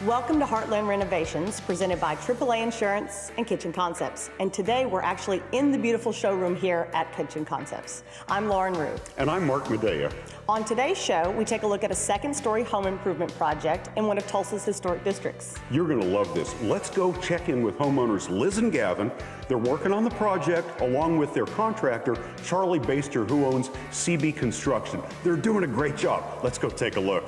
Welcome to Heartland Renovations, presented by AAA Insurance and Kitchen Concepts. And today we're actually in the beautiful showroom here at Kitchen Concepts. I'm Lauren Rue. And I'm Mark Medea. On today's show, we take a look at a second-story home improvement project in one of Tulsa's historic districts. You're going to love this. Let's go check in with homeowners Liz and Gavin. They're working on the project along with their contractor, Charlie Baystr, who owns C.B. Construction. They're doing a great job. Let's go take a look.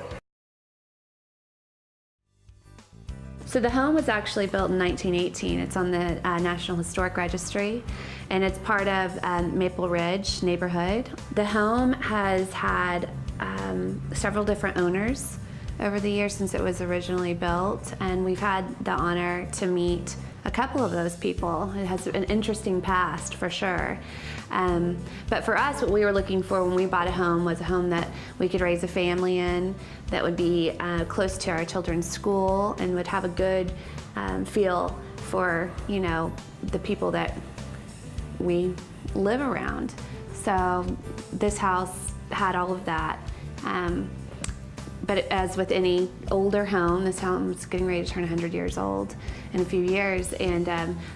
So the home was actually built in 1918. It's on the National Historic Registry, and it's part of Maple Ridge neighborhood. The home has had several different owners over the years since it was originally built, and we've had the honor to meet a couple of those people. It has an interesting past, for sure. But for us, what we were looking for when we bought a home was a home that we could raise a family in, that would be close to our children's school, and would have a good feel for, you know, the people that we live around. So this house had all of that. But as with any older home, this home's getting ready to turn 100 years old in a few years, and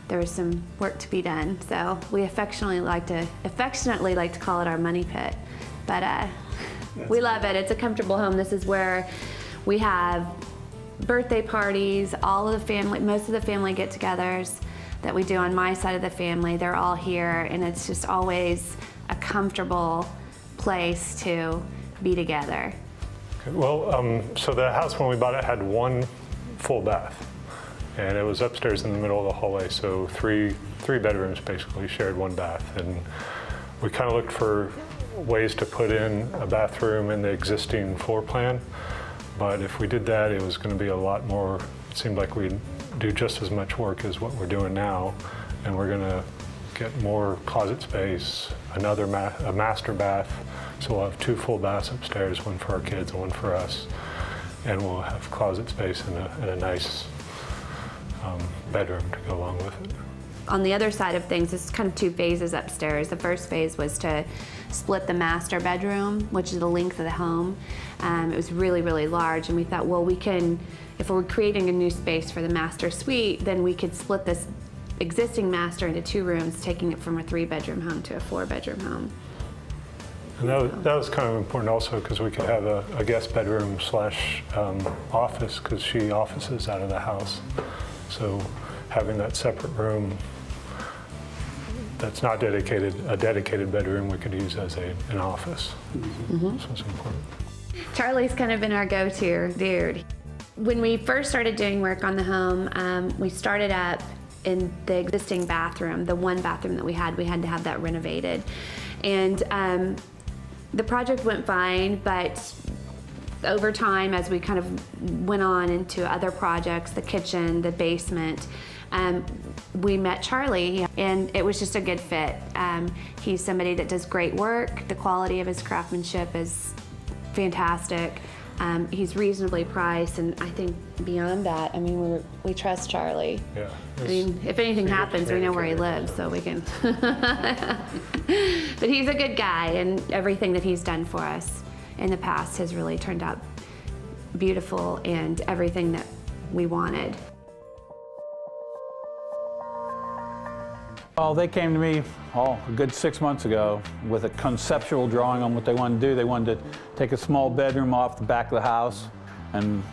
there was some work to be done. So we affectionately like to call it our money pit. But we love it. It's a comfortable home. This is where we have birthday parties, all of the family, most of the family get-togethers that we do on my side of the family. They're all here, and it's just always a comfortable place to be together. Well, so the house when we bought it had one full bath, and it was upstairs in the middle of the hallway, so three bedrooms basically shared one bath. And we kind of looked for ways to put in a bathroom in the existing floor plan, but if we did that, it was going to be a lot more. It seemed like we'd do just as much work as what we're doing now, and we're going to get more closet space, a master bath. So we'll have two full baths upstairs, one for our kids and one for us. And we'll have closet space and a nice bedroom to go along with it. On the other side of things, it's kind of two phases upstairs. The first phase was to split the master bedroom, which is the length of the home. It was really, really large, and we thought, well, we can, if we're creating a new space for the master suite, then we could split this existing master into two rooms, taking it from a 3-bedroom home to a 4-bedroom home. And that was kind of important also because we could have a guest bedroom slash office, because she offices out of the house. So having that separate room that's not dedicated, a dedicated bedroom we could use as an office. Mm-hmm. So it's important. Charlie's kind of been our go-to dude. When we first started doing work on the home, we started up in the existing bathroom, the one bathroom that we had to have that renovated. And the project went fine, but over time, as we kind of went on into other projects, the kitchen, the basement, we met Charlie, and it was just a good fit. He's somebody that does great work. The quality of his craftsmanship is fantastic. He's reasonably priced, and I think beyond that, I mean, we trust Charlie. Yeah. I mean, if anything happens, we know where he lives, so we can. But he's a good guy, and everything that he's done for us in the past has really turned out beautiful and everything that we wanted. Well, they came to me a good 6 months ago with a conceptual drawing on what they wanted to do. They wanted to take a small bedroom off the back of the house and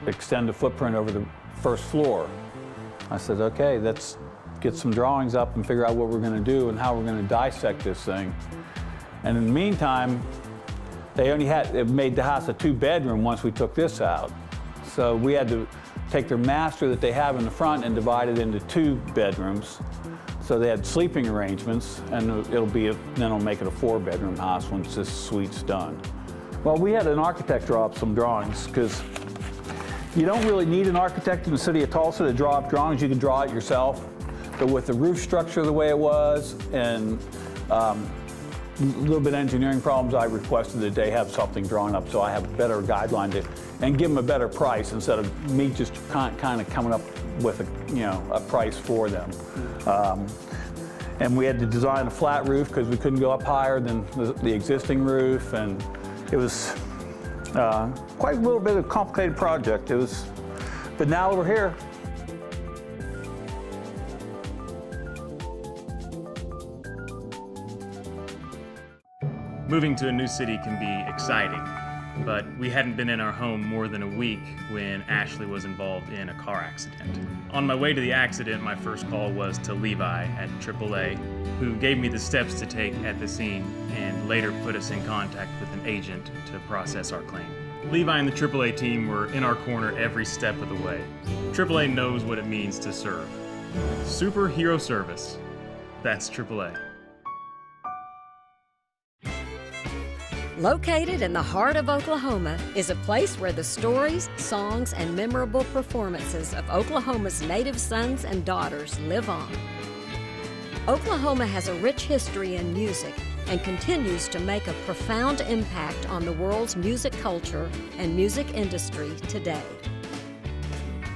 extend the footprint over the first floor. I said, okay, let's get some drawings up and figure out what we're going to do and how we're going to dissect this thing. And in the meantime, it made the house a 2-bedroom once we took this out. So we had to take their master that they have in the front and divide it into 2 bedrooms. So they had sleeping arrangements, and then it'll make it a 4-bedroom house once this suite's done. Well, we had an architect draw up some drawings, because you don't really need an architect in the city of Tulsa to draw up drawings. You can draw it yourself. But with the roof structure the way it was, and a little bit of engineering problems, I requested that they have something drawn up so I have a better guideline and give them a better price instead of me just kind of coming up with a price for them. And we had to design a flat roof because we couldn't go up higher than the existing roof, and it was quite a little bit of a complicated project. It was But now we're here. Moving to a new city can be exciting, but we hadn't been in our home more than a week when Ashley was involved in a car accident. On my way to the accident, my first call was to Levi at AAA, who gave me the steps to take at the scene and later put us in contact with an agent to process our claim. Levi and the AAA team were in our corner every step of the way. AAA knows what it means to serve. Superhero service. That's AAA. Located in the heart of Oklahoma is a place where the stories, songs, and memorable performances of Oklahoma's native sons and daughters live on. Oklahoma has a rich history in music and continues to make a profound impact on the world's music culture and music industry today.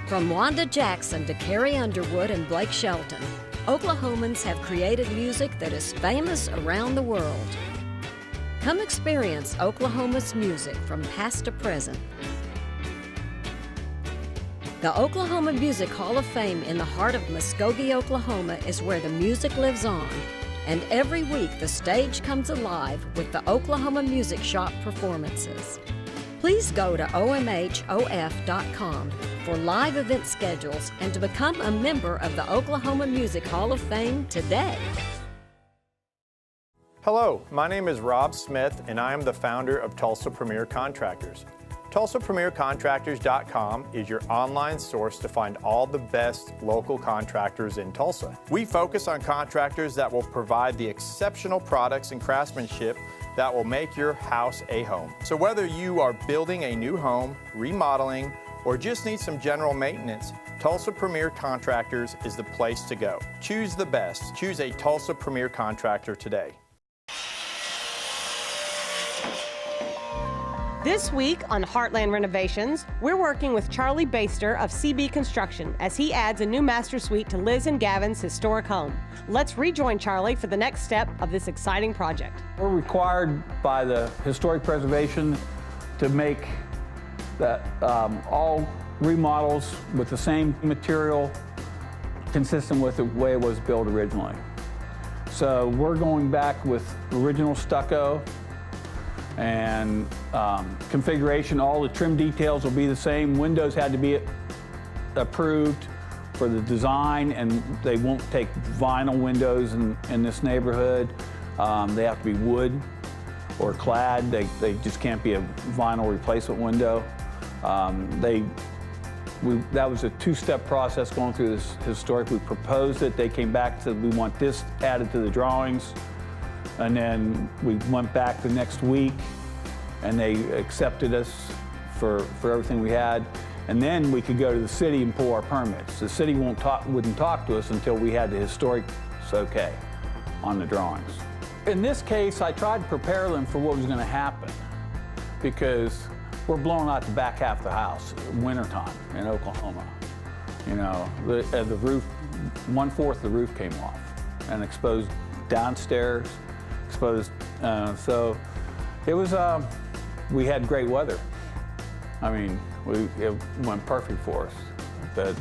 From Wanda Jackson to Carrie Underwood and Blake Shelton, Oklahomans have created music that is famous around the world. Come experience Oklahoma's music from past to present. The Oklahoma Music Hall of Fame in the heart of Muskogee, Oklahoma is where the music lives on. And every week the stage comes alive with the Oklahoma Music Shop performances. Please go to omhof.com for live event schedules and to become a member of the Oklahoma Music Hall of Fame today. Hello, my name is Rob Smith and I am the founder of Tulsa Premier Contractors. TulsaPremierContractors.com is your online source to find all the best local contractors in Tulsa. We focus on contractors that will provide the exceptional products and craftsmanship that will make your house a home. So whether you are building a new home, remodeling, or just need some general maintenance, Tulsa Premier Contractors is the place to go. Choose the best. Choose a Tulsa Premier Contractor today. This week on Heartland Renovations, we're working with Charlie Baystr of C.B. Construction as he adds a new master suite to Liz and Gavin's historic home. Let's rejoin Charlie for the next step of this exciting project. We're required by the historic preservation to make that all remodels with the same material consistent with the way it was built originally. So we're going back with original stucco and configuration. All the trim details will be the same. Windows had to be approved for the design, and they won't take vinyl windows in this neighborhood. They have to be wood or clad. They just can't be a vinyl replacement window. That was a two-step process going through this historic. We proposed it. They came back and said, we want this added to the drawings. And then we went back the next week and they accepted us for everything we had. And then we could go to the city and pull our permits. The city wouldn't talk to us until we had the historic okay on the drawings. In this case, I tried to prepare them for what was going to happen because we're blowing out the back half of the house wintertime in Oklahoma. You know, the roof, 1/4 of the roof came off and exposed downstairs. Exposed, so it was, we had great weather. I mean, it went perfect for us, but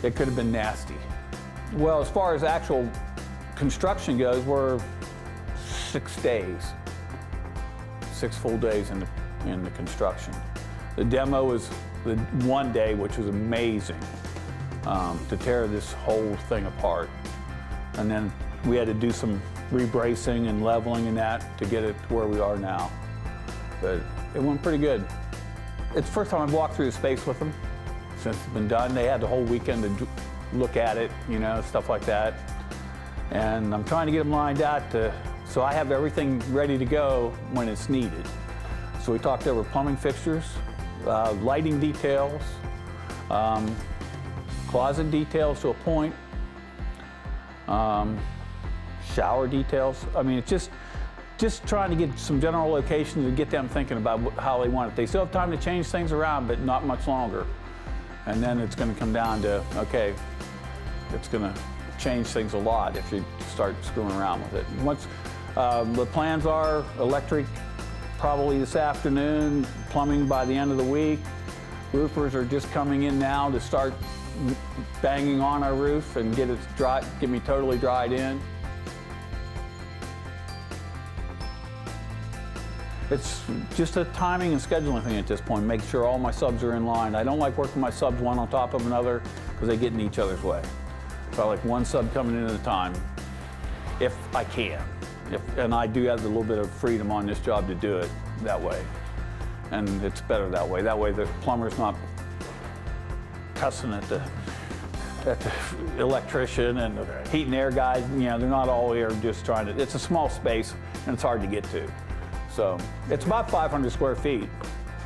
it could have been nasty. Well, as far as actual construction goes, we're 6 days, 6 full days in the construction. The demo was the 1 day, which was amazing, to tear this whole thing apart. And then we had to do some rebracing and leveling and that to get it to where we are now. But it went pretty good. It's the first time I've walked through the space with them since it's been done. They had the whole weekend to look at it, you know, stuff like that. And I'm trying to get them lined out so I have everything ready to go when it's needed. So we talked over plumbing fixtures, lighting details, closet details to a point, shower details. I mean, it's just trying to get some general locations and get them thinking about how they want it. They still have time to change things around, but not much longer. And then it's going to come down to, okay, it's going to change things a lot if you start screwing around with it. Once the plans are electric probably this afternoon, plumbing by the end of the week, Roofers are just coming in now to start banging on our roof and get me totally dried in. It's just a timing and scheduling thing at this point, make sure all my subs are in line. I don't like working my subs one on top of another because they get in each other's way. So I like one sub coming in at a time, if I can. And I do have a little bit of freedom on this job to do it that way. And it's better that way. That way the plumber's not cussing at the electrician and the heat and air guys. You know, they're not all here just trying to, it's a small space and it's hard to get to. So it's about 500 square feet.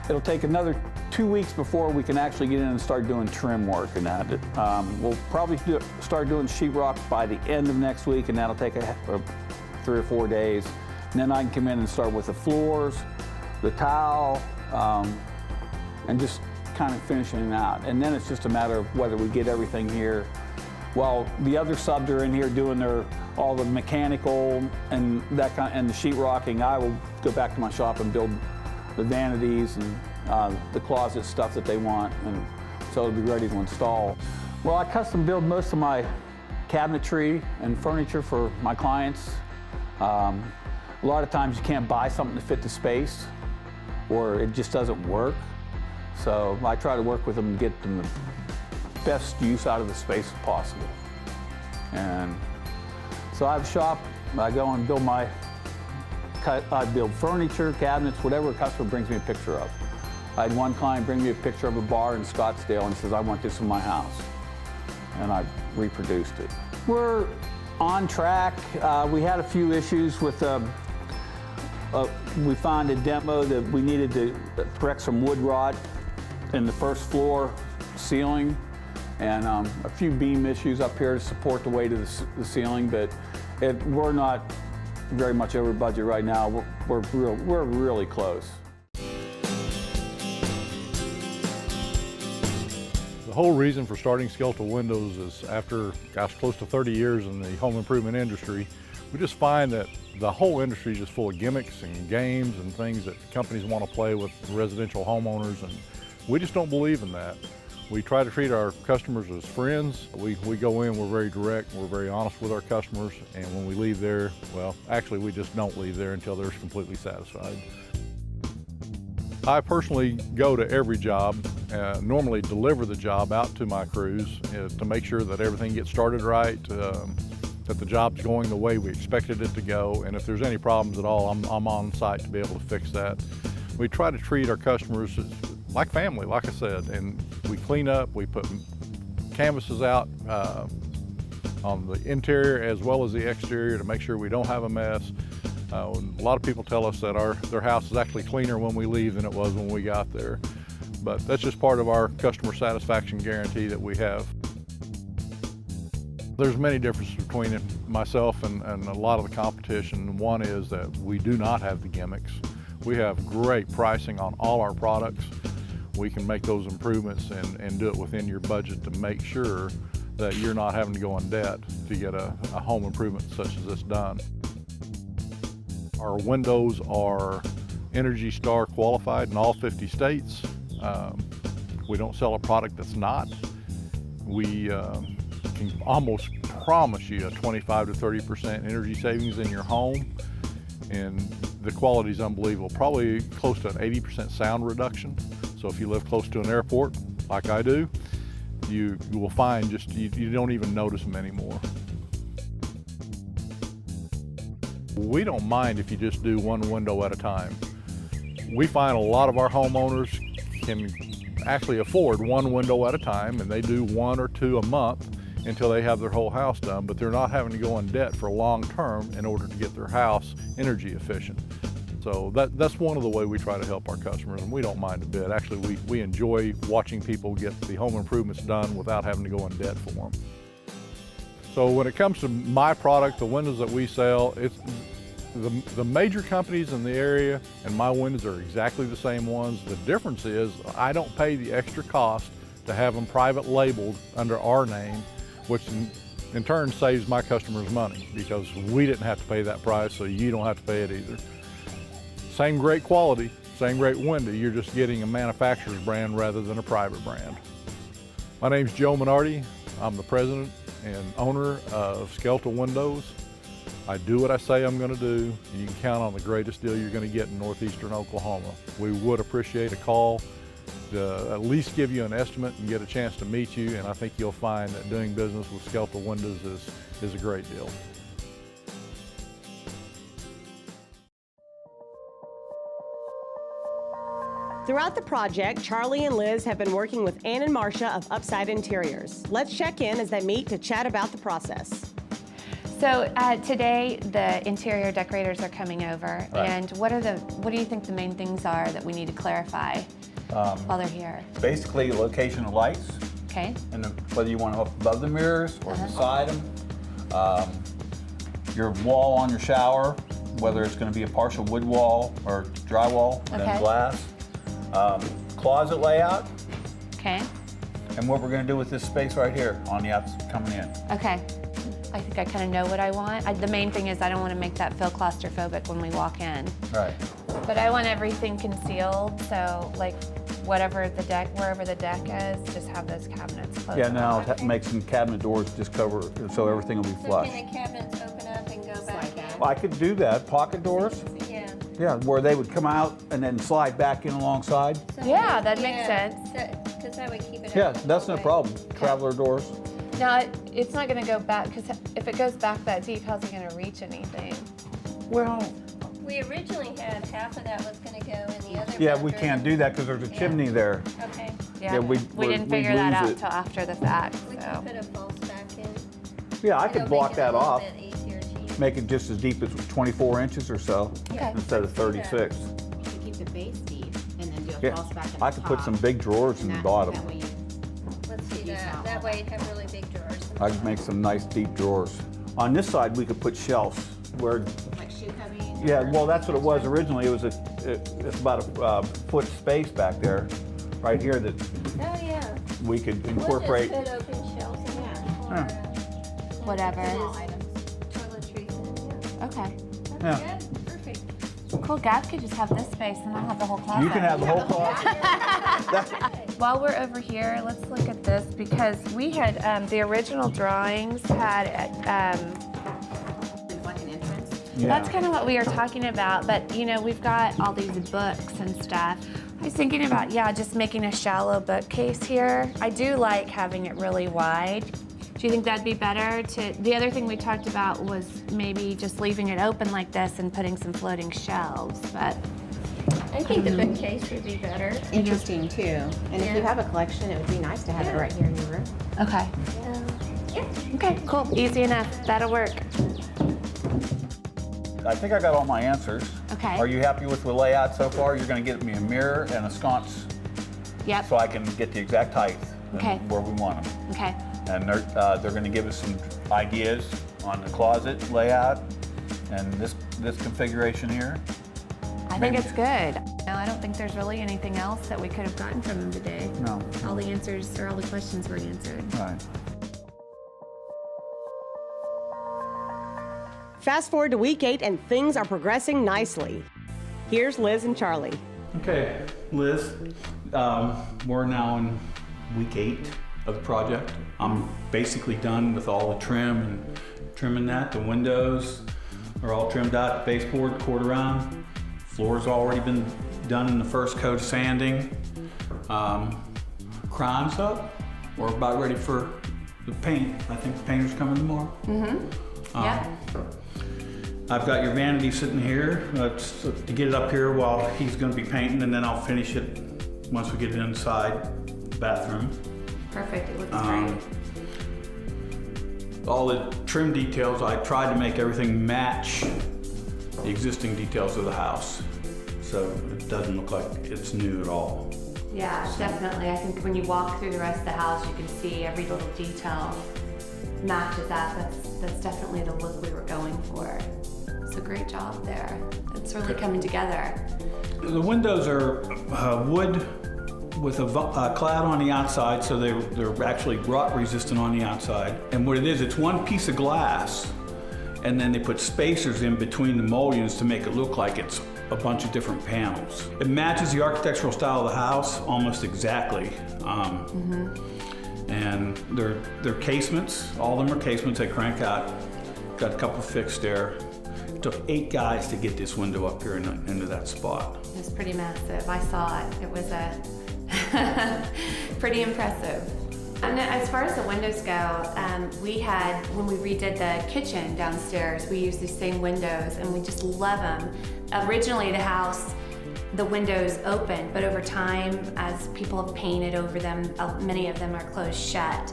It'll take another 2 weeks before we can actually get in and start doing trim work and that. We'll probably start doing sheetrock by the end of next week, and that'll take 3 or 4 days. And then I can come in and start with the floors, the tile, and just kind of finishing it out. And then it's just a matter of whether we get everything here. While the other subs are in here doing all the mechanical and that kind and the sheetrocking, I will go back to my shop and build the vanities and the closet stuff that they want, and so it'll be ready to install. Well, I custom build most of my cabinetry and furniture for my clients. A lot of times you can't buy something to fit the space, or it just doesn't work. So I try to work with them and get them the best use out of the space as possible. And so I have a shop, I go and build I build furniture, cabinets, whatever a customer brings me a picture of. I had one client bring me a picture of a bar in Scottsdale and says, I want this in my house. And I reproduced it. We're on track. We had a few issues with, we found a demo that we needed to correct some wood rot in the first floor ceiling, and a few beam issues up here to support the weight of the ceiling, but we're not very much over budget right now. We're really close. The whole reason for starting Skeletal Windows is after, close to 30 years in the home improvement industry, we just find that the whole industry is just full of gimmicks and games and things that companies want to play with residential homeowners, and we just don't believe in that. We try to treat our customers as friends. We go in, we're very direct, we're very honest with our customers, and when we leave there, well, actually we just don't leave there until they're completely satisfied. I personally go to every job, normally deliver the job out to my crews to make sure that everything gets started right, that the job's going the way we expected it to go, and if there's any problems at all, I'm on site to be able to fix that. We try to treat our customers like family, like I said, and we clean up, we put canvases out on the interior as well as the exterior to make sure we don't have a mess. A lot of people tell us that their house is actually cleaner when we leave than it was when we got there. But that's just part of our customer satisfaction guarantee that we have. There's many differences between myself and a lot of the competition. One is that we do not have the gimmicks. We have great pricing on all our products. We can make those improvements and do it within your budget to make sure that you're not having to go in debt to get a home improvement such as this done. Our windows are Energy Star qualified in all 50 states. We don't sell a product that's not. We can almost promise you a 25 to 30% energy savings in your home, and the quality is unbelievable. Probably close to an 80% sound reduction. So if you live close to an airport, like I do, you will find you don't even notice them anymore. We don't mind if you just do one window at a time. We find a lot of our homeowners can actually afford one window at a time, and they do 1 or 2 a month until they have their whole house done, but they're not having to go in debt for long term in order to get their house energy efficient. So that's one of the ways we try to help our customers, and we don't mind a bit. Actually, we enjoy watching people get the home improvements done without having to go in debt for them. So when it comes to my product, the windows that we sell, it's the major companies in the area, and my windows are exactly the same ones. The difference is I don't pay the extra cost to have them private labeled under our name, which in turn saves my customers money because we didn't have to pay that price, so you don't have to pay it either. Same great quality, same great window, you're just getting a manufacturer's brand rather than a private brand. My name's Joe Minardi. I'm the president and owner of Skeletal Windows. I do what I say I'm going to do, and you can count on the greatest deal you're going to get in northeastern Oklahoma. We would appreciate a call to at least give you an estimate and get a chance to meet you, and I think you'll find that doing business with Skeletal Windows is a great deal. Throughout the project, Charlie and Liz have been working with Ann and Marcia of Upside Interiors. Let's check in as they meet to chat about the process. So today the interior decorators are coming over, Right. and what do you think the main things are that we need to clarify while they're here? Basically, location of lights, Okay. and whether you want them up above the mirrors or beside them. Your wall on your shower, whether it's going to be a partial wood wall or drywall and Okay. then glass. Closet layout, Okay. and what we're going to do with this space right here on the outside coming in. Okay. I think I kind of know what I want. The main thing is I don't want to make that feel claustrophobic when we walk in. Right. But I want everything concealed, so like wherever the deck is, just have those cabinets closed. Yeah, now off. make some cabinet doors just cover so everything will be So flush. can the cabinets open up and go back in? Well, I could do that. Pocket doors. Yeah. Yeah, where they would come out and then slide back in alongside. So Yeah, that makes sense. Because that would keep it Yeah, open that's all no the way. problem. Traveler doors. Now, it's not going to go back, because if it goes back that deep, how's it going to reach anything? Well, We originally had half of that was going to go in the other yeah, we bedroom. can't do that because there's a chimney there. Okay. Yeah, we didn't figure lose that out it. till after the fact. We So. can put a false back in. Yeah, I It'll could block make it that a little off. bit easier to use. Make it just as deep as 24 inches or so Okay. instead of 36. You could keep the base deep and then do a Yeah, false back at I the could put top, some big drawers in and the that bottom. way you Let's do Use that. out That all way you'd have really big drawers. I could make some nice deep drawers. On this side, we could put shelves where, like shoe cubbies. yeah, or- well, that's what it was originally. It was it's about a foot space back there, right here that Oh, yeah. we could incorporate. We'll just put open shelves in there for Whatever. Small items. toiletries in. Yeah. Okay. Yeah. That's good. Perfect. Cool. Gav could just have this space, and I'll have the whole closet. You can have the whole closet. While we're over here, let's look at this, because we had the original drawings had It's like an entrance. Yeah. That's kind of what we were talking about, but you know, we've got all these books and stuff. I was thinking about, yeah, just making a shallow bookcase here. I do like having it really wide. Do you think that'd be better the other thing we talked about was maybe just leaving it open like this and putting some floating shelves, but. I think the bookcase would be better. Interesting too. And if you Yeah. have a collection, it would be nice to have it right here in your room. Okay. Yeah. Okay, cool, easy enough, that'll work. I think I got all my answers. Okay. Are you happy with the layout so far? You're going to get me a mirror and a sconce Yep, so I can get the exact height and Okay. where we want them. okay. And they're going to give us some ideas on the closet layout and this configuration here. I think it's good. No, I don't think there's really anything else that we could have gotten from him today. No. All the answers, or all the questions were answered. Right. Fast forward to week 8 and things are progressing nicely. Here's Liz and Charlie. Okay, Liz, we're now in week 8 of the project. I'm basically done with all the trim and trimming that. The windows are all trimmed out, baseboard, quarter round. Floor's already been done in the first coat of sanding. Crime's up. We're about ready for the paint. I think the painter's coming tomorrow. Yeah. I've got your vanity sitting here to get it up here while he's going to be painting, and then I'll finish it once we get it inside the bathroom. Perfect, it looks great. All the trim details, I tried to make everything match the existing details of the house, so it doesn't look like it's new at all. Yeah, definitely. I think when you walk through the rest of the house, you can see every little detail matches that. That's definitely the look we were going for. So great job there. It's really coming together. The windows are wood with a clad on the outside, so they're actually rot resistant on the outside. And what it is, it's one piece of glass, and then they put spacers in between the mullions to make it look like it's a bunch of different panels. It matches the architectural style of the house almost exactly. And they're casements. All of them are casements. They crank out. Got a couple fixed there. It took 8 guys to get this window up here into that spot. It was pretty massive. I saw it. It was pretty impressive. And as far as the windows go, we had, when we redid the kitchen downstairs, we used these same windows and we just love them. Originally the house, the windows opened, but over time, as people have painted over them, many of them are closed shut.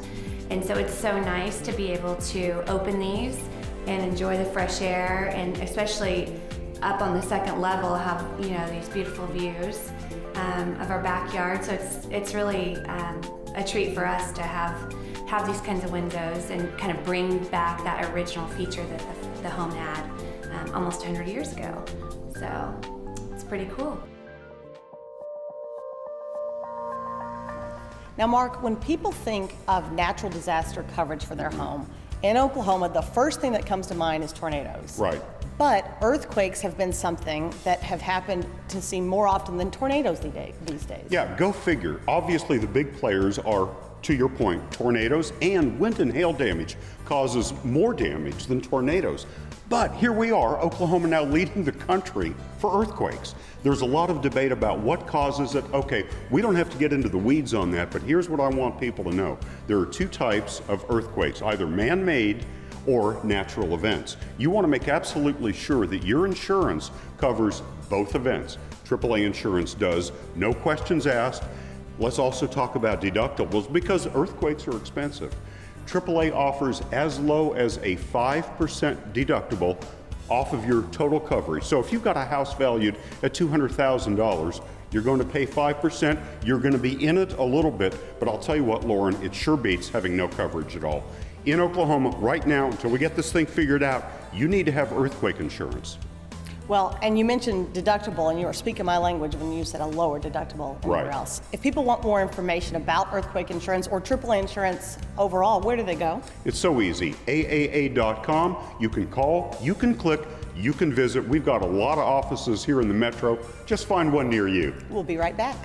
And so it's so nice to be able to open these and enjoy the fresh air, and especially up on the second level have, you know, these beautiful views of our backyard. So it's really a treat for us to have these kinds of windows and kind of bring back that original feature that the home had almost 100 years ago. So it's pretty cool. Now, Mark, when people think of natural disaster coverage for their home, in Oklahoma, the first thing that comes to mind is tornadoes. Right. But earthquakes have been something that have happened to seem more often than tornadoes these days. Yeah, go figure. Obviously, the big players are, to your point, tornadoes, and wind and hail damage causes more damage than tornadoes. But here we are, Oklahoma now leading the country for earthquakes. There's a lot of debate about what causes it. Okay, we don't have to get into the weeds on that, but here's what I want people to know. There are 2 types of earthquakes, either man-made or natural events. You want to make absolutely sure that your insurance covers both events. AAA insurance does, no questions asked. Let's also talk about deductibles because earthquakes are expensive. AAA offers as low as a 5% deductible off of your total coverage. So if you've got a house valued at $200,000, you're going to pay 5%. You're going to be in it a little bit, but I'll tell you what, Lauren, it sure beats having no coverage at all. In Oklahoma, right now, until we get this thing figured out, you need to have earthquake insurance. Well, and you mentioned deductible, and you were speaking my language when you said a lower deductible anywhere Right. else. If people want more information about earthquake insurance or AAA insurance overall, where do they go? It's so easy. AAA.com. You can call, you can click, you can visit. We've got a lot of offices here in the metro. Just find one near you. We'll be right back.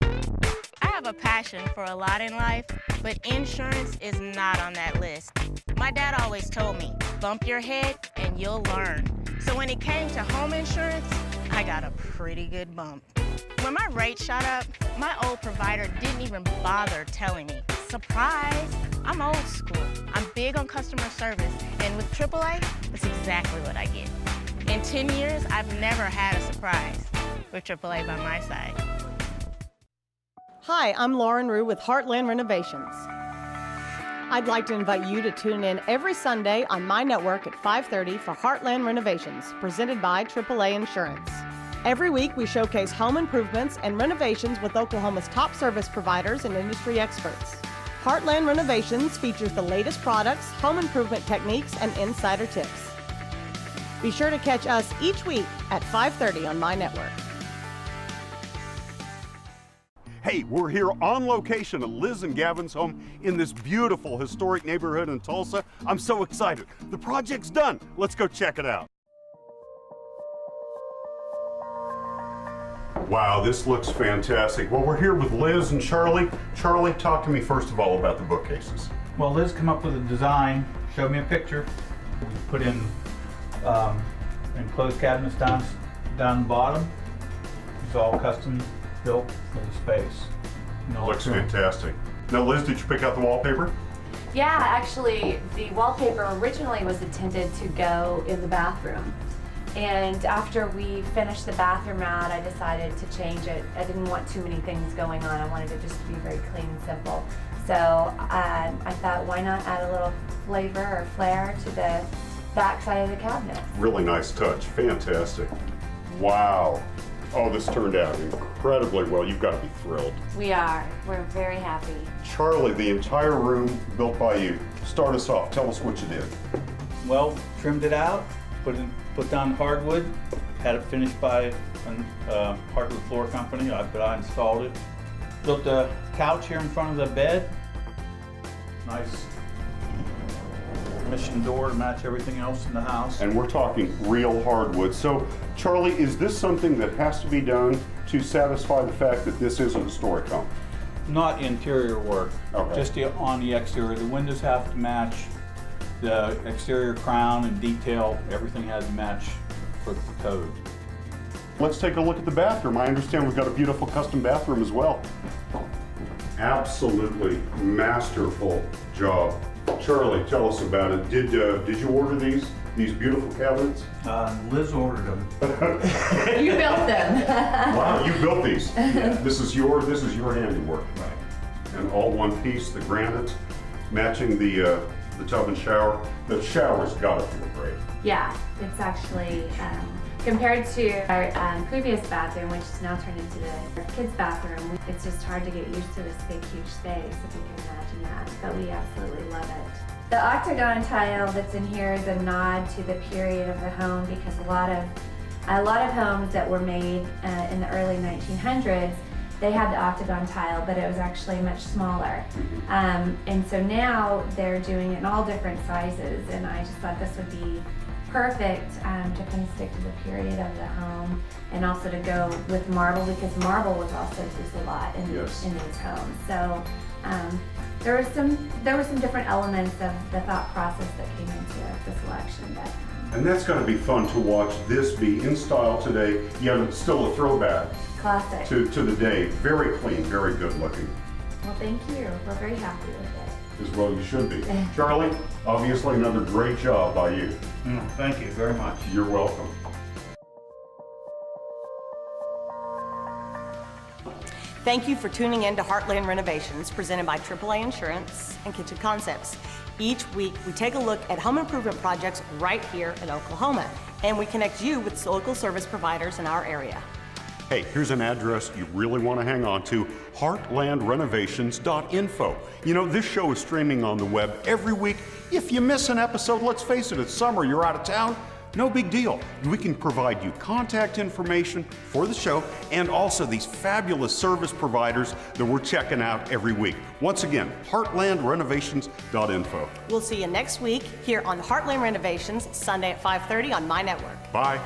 I have a passion for a lot in life, but insurance is not on that list. My dad always told me, bump your head and you'll learn. So when it came to home insurance, I got a pretty good bump. When my rate shot up, my old provider didn't even bother telling me. Surprise! I'm old school. I'm big on customer service, and with AAA, that's exactly what I get. In 10 years, I've never had a surprise with AAA by my side. Hi, I'm Lauren Rue with Heartland Renovations. I'd like to invite you to tune in every Sunday on my network at 5:30 for Heartland Renovations, presented by AAA Insurance. Every week, we showcase home improvements and renovations with Oklahoma's top service providers and industry experts. Heartland Renovations features the latest products, home improvement techniques, and insider tips. Be sure to catch us each week at 5:30 on my network. Hey, we're here on location at Liz and Gavin's home in this beautiful historic neighborhood in Tulsa. I'm so excited. The project's done. Let's go check it out. Wow, this looks fantastic. Well, we're here with Liz and Charlie. Charlie, talk to me first of all about the bookcases. Well, Liz came up with a design, showed me a picture. We put in enclosed cabinets down the bottom. It's all custom built for the space. Looks fantastic. Now, Liz, did you pick out the wallpaper? Yeah, actually, the wallpaper originally was intended to go in the bathroom. And after we finished the bathroom out, I decided to change it. I didn't want too many things going on. I wanted it just to be very clean and simple. So I thought, why not add a little flavor or flair to the back side of the cabinet? Really nice touch. Fantastic. Wow. Oh, this turned out incredibly well. You've got to be thrilled. We are. We're very happy. Charlie, the entire room built by you. Start us off. Tell us what you did. Well, trimmed it out, put down hardwood, had it finished by a hardwood floor company, but I installed it. Built a couch here in front of the bed. Nice mission door to match everything else in the house. And we're talking real hardwood. So, Charlie, is this something that has to be done to satisfy the fact that this is a historic home? Not interior work, Okay. just on the exterior. The windows have to match the exterior crown and detail. Everything has to match for the code. Let's take a look at the bathroom. I understand we've got a beautiful custom bathroom as well. Absolutely masterful job. Charlie, tell us about it. Did you order these beautiful cabinets? Liz ordered them. You built them. Wow, you built these. This is your handiwork. Right. And all one piece, the granite, matching the tub and shower. The shower's gotta feel great. Yeah, it's actually, compared to our previous bathroom, which is now turned into the kids' bathroom, it's just hard to get used to this big, huge space, if you can imagine that, but we absolutely love it. The octagon tile that's in here is a nod to the period of the home, because a lot of homes that were made in the early 1900s, they had the octagon tile, but it was actually much smaller. And so now they're doing it in all different sizes, and I just thought this would be perfect to kind of stick to the period of the home, and also to go with marble, because marble was also used a lot in these homes. So there were some different elements of the thought process that came into the selection. And that's gonna be fun to watch this be in style today, yet it's still a throwback Classic. to the day. Very clean, very good looking. Well, thank you. We're very happy with it. As well you should be. Charlie, obviously another great job by you. Thank you very much. You're welcome. Thank you for tuning in to Heartland Renovations, presented by AAA Insurance and Kitchen Concepts. Each week, we take a look at home improvement projects right here in Oklahoma, and we connect you with local service providers in our area. Hey, here's an address you really want to hang on to, heartlandrenovations.info. You know, this show is streaming on the web every week. If you miss an episode, let's face it, it's summer, you're out of town, no big deal. We can provide you contact information for the show and also these fabulous service providers that we're checking out every week. Once again, heartlandrenovations.info. We'll see you next week here on Heartland Renovations, Sunday at 5:30 on My Network. Bye.